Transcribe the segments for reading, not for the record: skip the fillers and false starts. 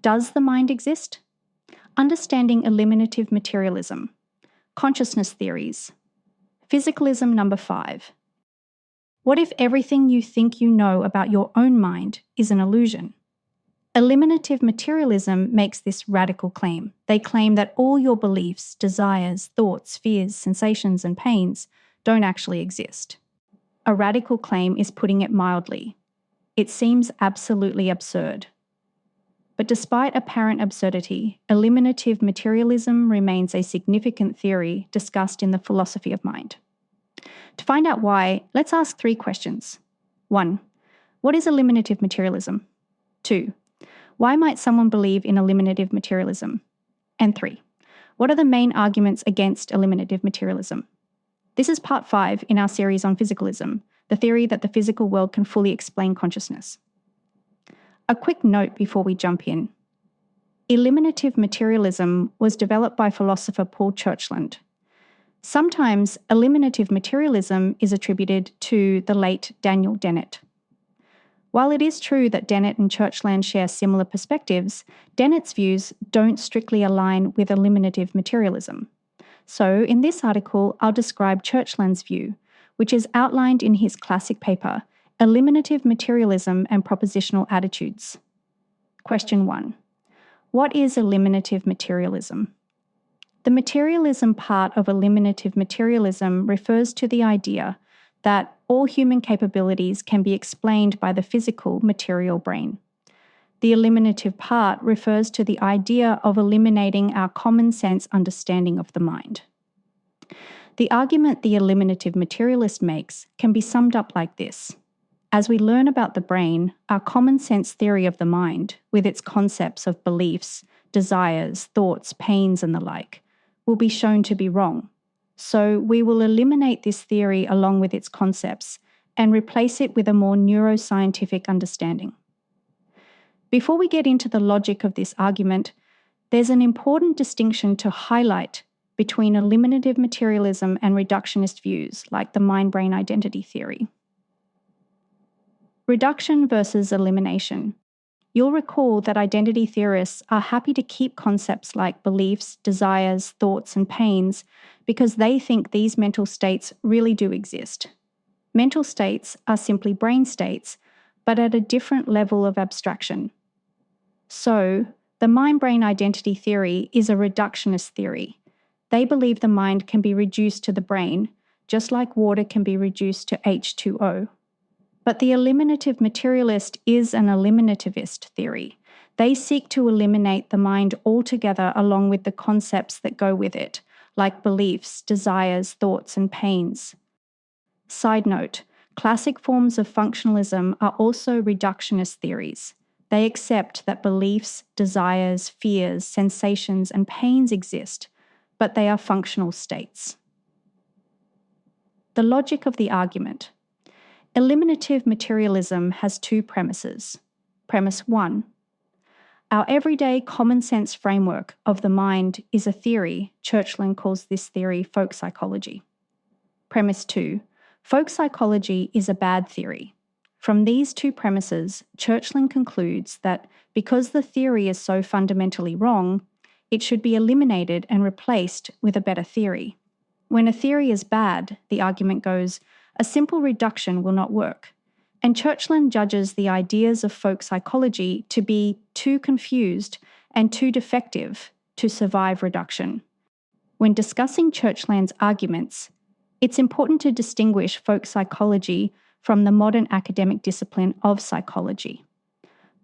Does the mind exist? Understanding eliminative materialism. Consciousness theories. Physicalism number 5. What if everything you think you know about your own mind is an illusion? Eliminative materialism makes this radical claim. They claim that all your beliefs, desires, thoughts, fears, sensations, and pains don't actually exist. A radical claim is putting it mildly. It seems absolutely absurd. But despite apparent absurdity, eliminative materialism remains a significant theory discussed in the philosophy of mind. To find out why, let's ask 3 questions. 1. What is eliminative materialism? 2. Why might someone believe in eliminative materialism? And 3. What are the main arguments against eliminative materialism? This is part 5 in our series on physicalism, the theory that the physical world can fully explain consciousness. A quick note before we jump in. Eliminative materialism was developed by philosopher Paul Churchland. Sometimes eliminative materialism is attributed to the late Daniel Dennett. While it is true that Dennett and Churchland share similar perspectives, Dennett's views don't strictly align with eliminative materialism. So, in this article, I'll describe Churchland's view, which is outlined in his classic paper, Eliminative Materialism and Propositional Attitudes. Question 1. What is eliminative materialism? The materialism part of eliminative materialism refers to the idea that all human capabilities can be explained by the physical material brain. The eliminative part refers to the idea of eliminating our common sense understanding of the mind. The argument the eliminative materialist makes can be summed up like this. As we learn about the brain, our common sense theory of the mind, with its concepts of beliefs, desires, thoughts, pains, and the like, will be shown to be wrong. So we will eliminate this theory along with its concepts and replace it with a more neuroscientific understanding. Before we get into the logic of this argument, there's an important distinction to highlight between eliminative materialism and reductionist views like the mind-brain identity theory. Reduction versus elimination. You'll recall that identity theorists are happy to keep concepts like beliefs, desires, thoughts, and pains because they think these mental states really do exist. Mental states are simply brain states, but at a different level of abstraction. So, the mind-brain identity theory is a reductionist theory. They believe the mind can be reduced to the brain, just like water can be reduced to H2O. But the eliminative materialist is an eliminativist theory. They seek to eliminate the mind altogether along with the concepts that go with it, like beliefs, desires, thoughts, and pains. Side note, classic forms of functionalism are also reductionist theories. They accept that beliefs, desires, fears, sensations, and pains exist, but they are functional states. The logic of the argument. Eliminative materialism has 2 premises. Premise 1. Our everyday common sense framework of the mind is a theory. Churchland calls this theory folk psychology. Premise 2. Folk psychology is a bad theory. From these 2 premises, Churchland concludes that because the theory is so fundamentally wrong, it should be eliminated and replaced with a better theory. When a theory is bad, the argument goes, a simple reduction will not work. And Churchland judges the ideas of folk psychology to be too confused and too defective to survive reduction. When discussing Churchland's arguments, it's important to distinguish folk psychology from the modern academic discipline of psychology.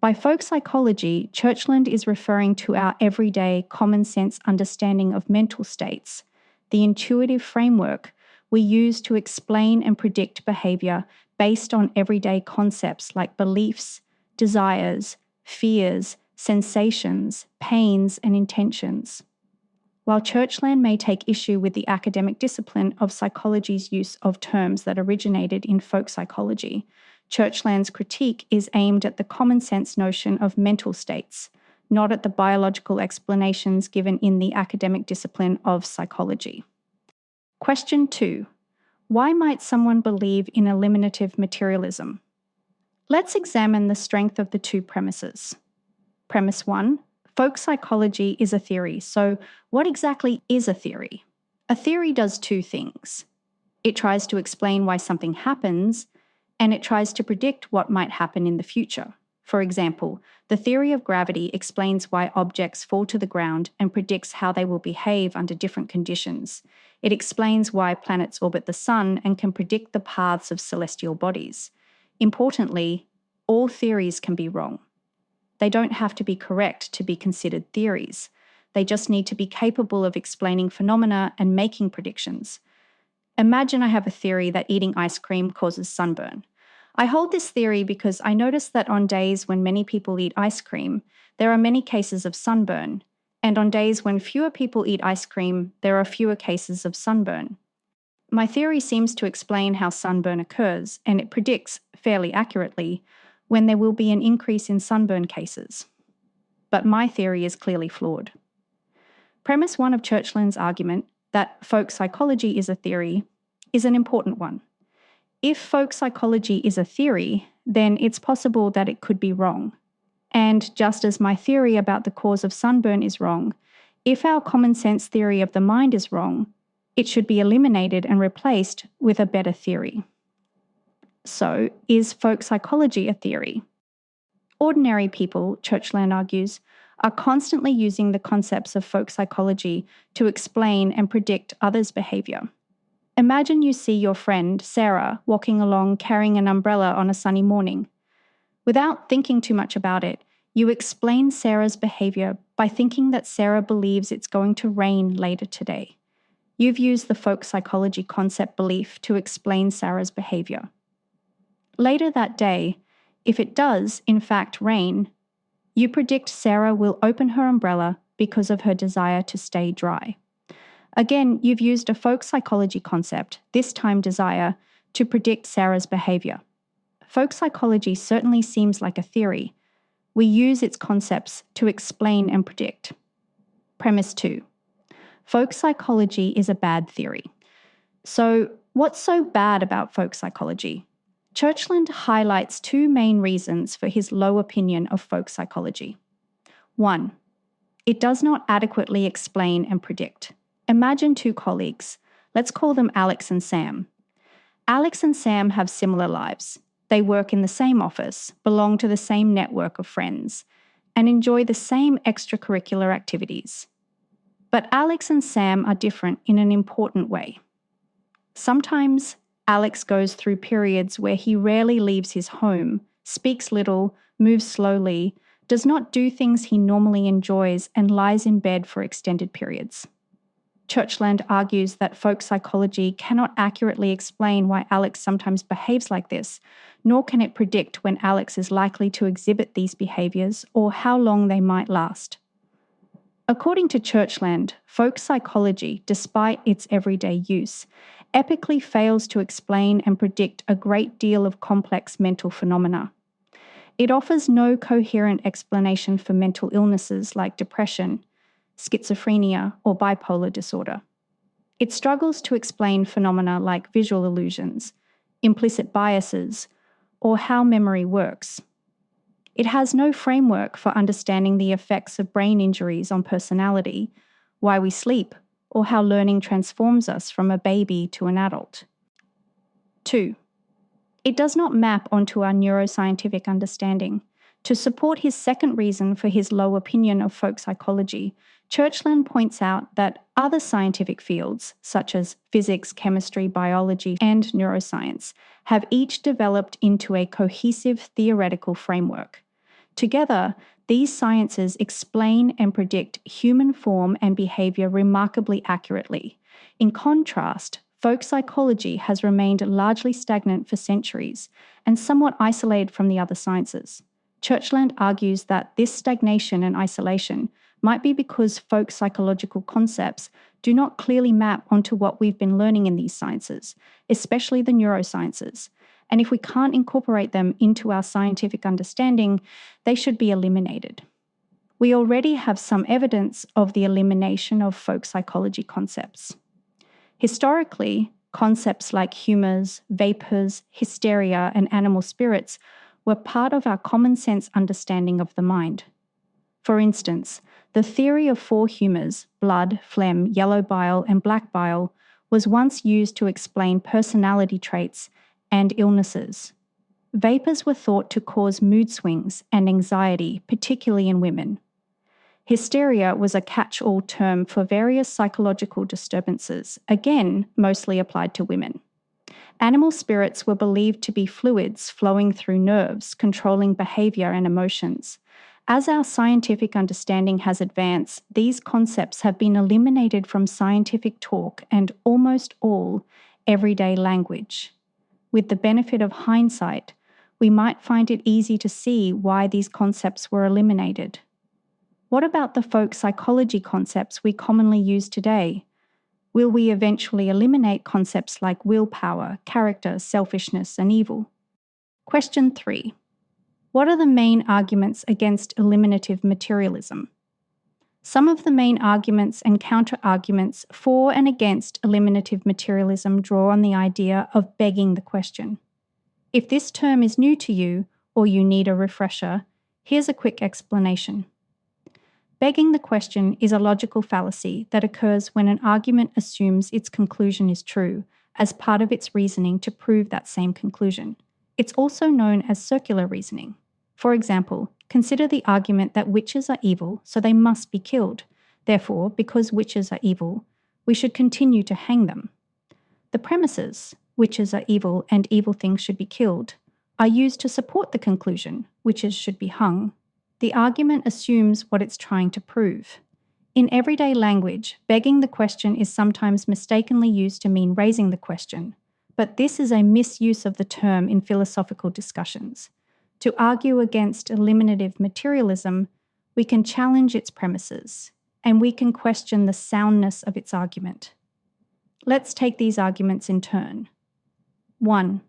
By folk psychology, Churchland is referring to our everyday common sense understanding of mental states, the intuitive framework we use to explain and predict behavior based on everyday concepts like beliefs, desires, fears, sensations, pains, and intentions. While Churchland may take issue with the academic discipline of psychology's use of terms that originated in folk psychology, Churchland's critique is aimed at the common sense notion of mental states, not at the biological explanations given in the academic discipline of psychology. Question 2. Why might someone believe in eliminative materialism? Let's examine the strength of the 2 premises. Premise 1. folk psychology is a theory. So, what exactly is a theory? A theory does two things. It tries to explain why something happens, and it tries to predict what might happen in the future. For example, the theory of gravity explains why objects fall to the ground and predicts how they will behave under different conditions. It explains why planets orbit the sun and can predict the paths of celestial bodies. Importantly, all theories can be wrong. They don't have to be correct to be considered theories. They just need to be capable of explaining phenomena and making predictions. Imagine I have a theory that eating ice cream causes sunburn. I hold this theory because I notice that on days when many people eat ice cream, there are many cases of sunburn, and on days when fewer people eat ice cream, there are fewer cases of sunburn. My theory seems to explain how sunburn occurs, and it predicts, fairly accurately, when there will be an increase in sunburn cases. But my theory is clearly flawed. Premise 1 of Churchland's argument, that folk psychology is a theory, is an important one. If folk psychology is a theory, then it's possible that it could be wrong. And just as my theory about the cause of sunburn is wrong, if our common sense theory of the mind is wrong, it should be eliminated and replaced with a better theory. So, is folk psychology a theory? Ordinary people, Churchland argues, are constantly using the concepts of folk psychology to explain and predict others' behaviour. Imagine you see your friend, Sarah, walking along carrying an umbrella on a sunny morning. Without thinking too much about it, you explain Sarah's behaviour by thinking that Sarah believes it's going to rain later today. You've used the folk psychology concept belief to explain Sarah's behaviour. Later that day, if it does, in fact, rain, you predict Sarah will open her umbrella because of her desire to stay dry. Again, you've used a folk psychology concept, this time desire, to predict Sarah's behaviour. Folk psychology certainly seems like a theory. We use its concepts to explain and predict. Premise 2. Folk psychology is a bad theory. So, what's so bad about folk psychology? Churchland highlights two main reasons for his low opinion of folk psychology. 1. It does not adequately explain and predict. Imagine two colleagues. Let's call them Alex and Sam. Alex and Sam have similar lives. They work in the same office, belong to the same network of friends, and enjoy the same extracurricular activities. But Alex and Sam are different in an important way. Sometimes Alex goes through periods where he rarely leaves his home, speaks little, moves slowly, does not do things he normally enjoys, and lies in bed for extended periods. Churchland argues that folk psychology cannot accurately explain why Alex sometimes behaves like this, nor can it predict when Alex is likely to exhibit these behaviours or how long they might last. According to Churchland, folk psychology, despite its everyday use, epically fails to explain and predict a great deal of complex mental phenomena. It offers no coherent explanation for mental illnesses like depression, schizophrenia, or bipolar disorder. It struggles to explain phenomena like visual illusions, implicit biases, or how memory works. It has no framework for understanding the effects of brain injuries on personality, why we sleep, or how learning transforms us from a baby to an adult. 2. It does not map onto our neuroscientific understanding. To support his second reason for his low opinion of folk psychology, Churchland points out that other scientific fields, such as physics, chemistry, biology, and neuroscience, have each developed into a cohesive theoretical framework. Together, these sciences explain and predict human form and behaviour remarkably accurately. In contrast, folk psychology has remained largely stagnant for centuries and somewhat isolated from the other sciences. Churchland argues that this stagnation and isolation might be because folk psychological concepts do not clearly map onto what we've been learning in these sciences, especially the neurosciences. And if we can't incorporate them into our scientific understanding, they should be eliminated. We already have some evidence of the elimination of folk psychology concepts. Historically, concepts like humours, vapours, hysteria, and animal spirits were part of our common sense understanding of the mind. For instance, the theory of four humours, blood, phlegm, yellow bile, and black bile, was once used to explain personality traits and illnesses. Vapors were thought to cause mood swings and anxiety, particularly in women. Hysteria was a catch-all term for various psychological disturbances, again, mostly applied to women. Animal spirits were believed to be fluids flowing through nerves, controlling behavior and emotions. As our scientific understanding has advanced, these concepts have been eliminated from scientific talk and almost all everyday language. With the benefit of hindsight, we might find it easy to see why these concepts were eliminated. What about the folk psychology concepts we commonly use today? Will we eventually eliminate concepts like willpower, character, selfishness, and evil? Question 3. What are the main arguments against eliminative materialism? Some of the main arguments and counter-arguments for and against eliminative materialism draw on the idea of begging the question. If this term is new to you, or you need a refresher, here's a quick explanation. Begging the question is a logical fallacy that occurs when an argument assumes its conclusion is true as part of its reasoning to prove that same conclusion. It's also known as circular reasoning. For example, consider the argument that witches are evil, so they must be killed. Therefore, because witches are evil, we should continue to hang them. The premises, witches are evil and evil things should be killed, are used to support the conclusion, witches should be hung. The argument assumes what it's trying to prove. In everyday language, begging the question is sometimes mistakenly used to mean raising the question, but this is a misuse of the term in philosophical discussions. To argue against eliminative materialism, we can challenge its premises, and we can question the soundness of its argument. Let's take these arguments in turn. 1.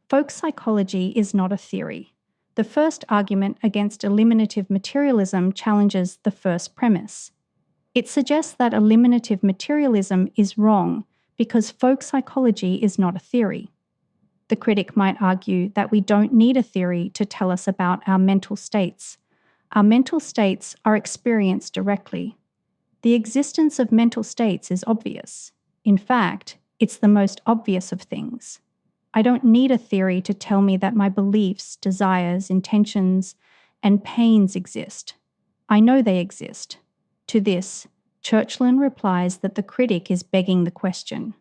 Folk psychology is not a theory. The first argument against eliminative materialism challenges the first premise. It suggests that eliminative materialism is wrong because folk psychology is not a theory. The critic might argue that we don't need a theory to tell us about our mental states. Our mental states are experienced directly. The existence of mental states is obvious. In fact, it's the most obvious of things. I don't need a theory to tell me that my beliefs, desires, intentions, and pains exist. I know they exist. To this, Churchland replies that the critic is begging the question.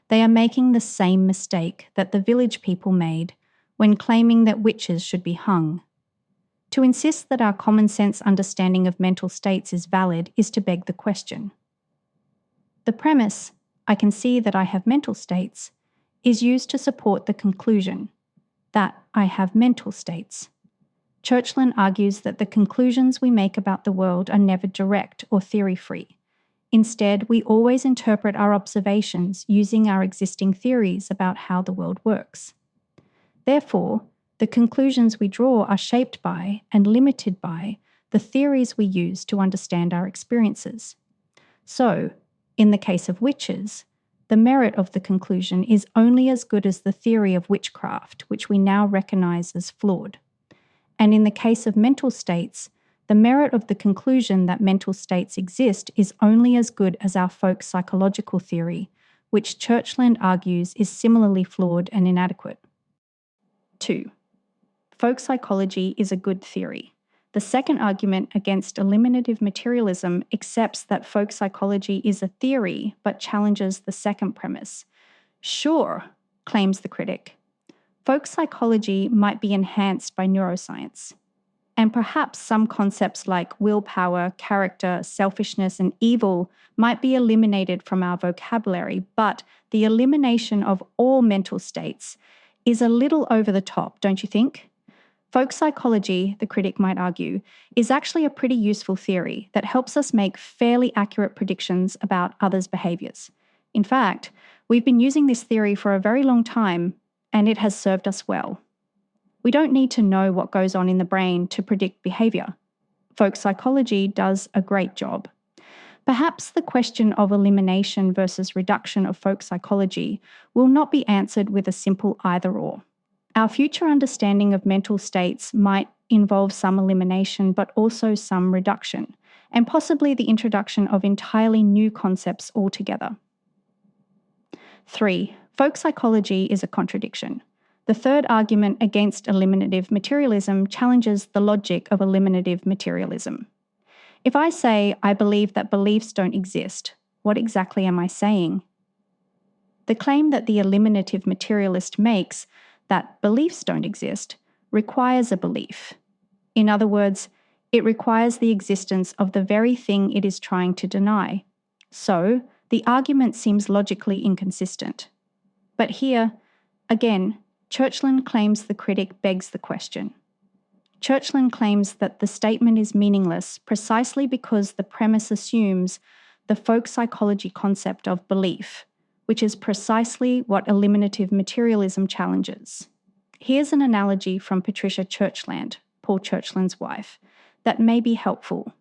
They are making the same mistake that the village people made when claiming that witches should be hung. To insist that our common sense understanding of mental states is valid is to beg the question. The premise, I can see that I have mental states, is used to support the conclusion that I have mental states. Churchland argues that the conclusions we make about the world are never direct or theory-free. Instead, we always interpret our observations using our existing theories about how the world works. Therefore, the conclusions we draw are shaped by and limited by the theories we use to understand our experiences. So, in the case of witches, the merit of the conclusion is only as good as the theory of witchcraft, which we now recognize as flawed. And in the case of mental states, the merit of the conclusion that mental states exist is only as good as our folk psychological theory, which Churchland argues is similarly flawed and inadequate. 2. Folk psychology is a good theory. The second argument against eliminative materialism accepts that folk psychology is a theory, but challenges the second premise. Sure, claims the critic, folk psychology might be enhanced by neuroscience. And perhaps some concepts like willpower, character, selfishness, and evil might be eliminated from our vocabulary, but the elimination of all mental states is a little over the top, don't you think? Folk psychology, the critic might argue, is actually a pretty useful theory that helps us make fairly accurate predictions about others' behaviours. In fact, we've been using this theory for a very long time, and it has served us well. We don't need to know what goes on in the brain to predict behaviour. Folk psychology does a great job. Perhaps the question of elimination versus reduction of folk psychology will not be answered with a simple either-or. Our future understanding of mental states might involve some elimination, but also some reduction, and possibly the introduction of entirely new concepts altogether. 3. Folk psychology is a contradiction. The third argument against eliminative materialism challenges the logic of eliminative materialism. If I say, I believe that beliefs don't exist, what exactly am I saying? The claim that the eliminative materialist makes, that beliefs don't exist, requires a belief. In other words, it requires the existence of the very thing it is trying to deny. So, the argument seems logically inconsistent. But here, again, Churchland claims the critic begs the question. Churchland claims that the statement is meaningless precisely because the premise assumes the folk psychology concept of belief, which is precisely what eliminative materialism challenges. Here's an analogy from Patricia Churchland, Paul Churchland's wife, that may be helpful.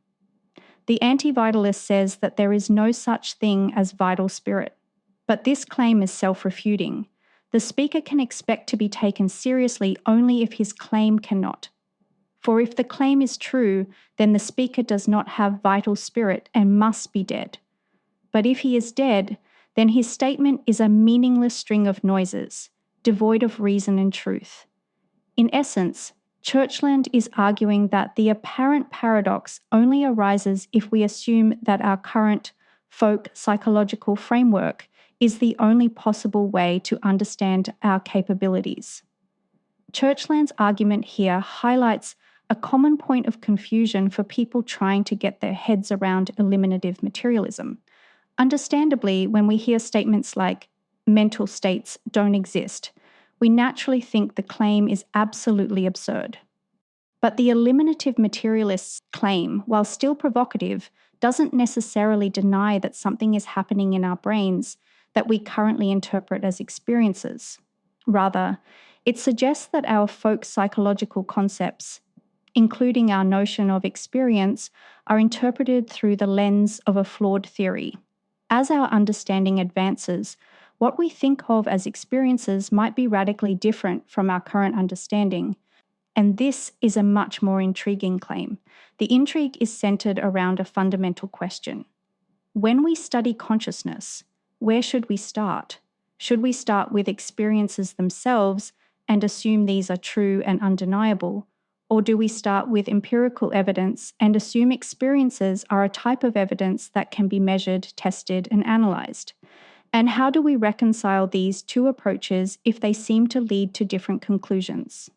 The anti-vitalist says that there is no such thing as vital spirit, but this claim is self-refuting. The speaker can expect to be taken seriously only if his claim cannot. For if the claim is true, then the speaker does not have vital spirit and must be dead. But if he is dead, then his statement is a meaningless string of noises, devoid of reason and truth. In essence, Churchland is arguing that the apparent paradox only arises if we assume that our current folk psychological framework is the only possible way to understand our capabilities. Churchland's argument here highlights a common point of confusion for people trying to get their heads around eliminative materialism. Understandably, when we hear statements like mental states don't exist, we naturally think the claim is absolutely absurd. But the eliminative materialist's claim, while still provocative, doesn't necessarily deny that something is happening in our brains that we currently interpret as experiences. Rather, it suggests that our folk psychological concepts, including our notion of experience, are interpreted through the lens of a flawed theory. As our understanding advances, what we think of as experiences might be radically different from our current understanding. And this is a much more intriguing claim. The intrigue is centered around a fundamental question. When we study consciousness, where should we start? Should we start with experiences themselves and assume these are true and undeniable? Or do we start with empirical evidence and assume experiences are a type of evidence that can be measured, tested, and analyzed? And how do we reconcile these two approaches if they seem to lead to different conclusions?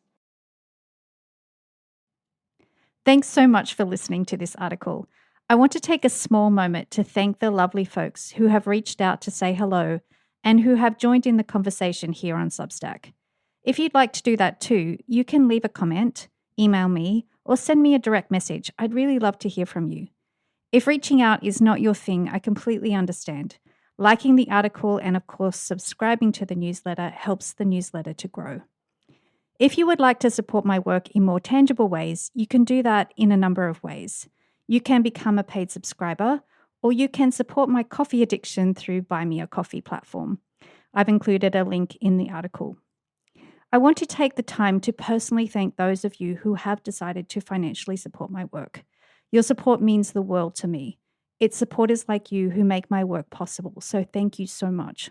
Thanks so much for listening to this article. I want to take a small moment to thank the lovely folks who have reached out to say hello and who have joined in the conversation here on Substack. If you'd like to do that too, you can leave a comment, email me, or send me a direct message. I'd really love to hear from you. If reaching out is not your thing, I completely understand. Liking the article and, of course, subscribing to the newsletter helps the newsletter to grow. If you would like to support my work in more tangible ways, you can do that in a number of ways. You can become a paid subscriber, or you can support my coffee addiction through Buy Me a Coffee platform. I've included a link in the article. I want to take the time to personally thank those of you who have decided to financially support my work. Your support means the world to me. It's supporters like you who make my work possible, so thank you so much.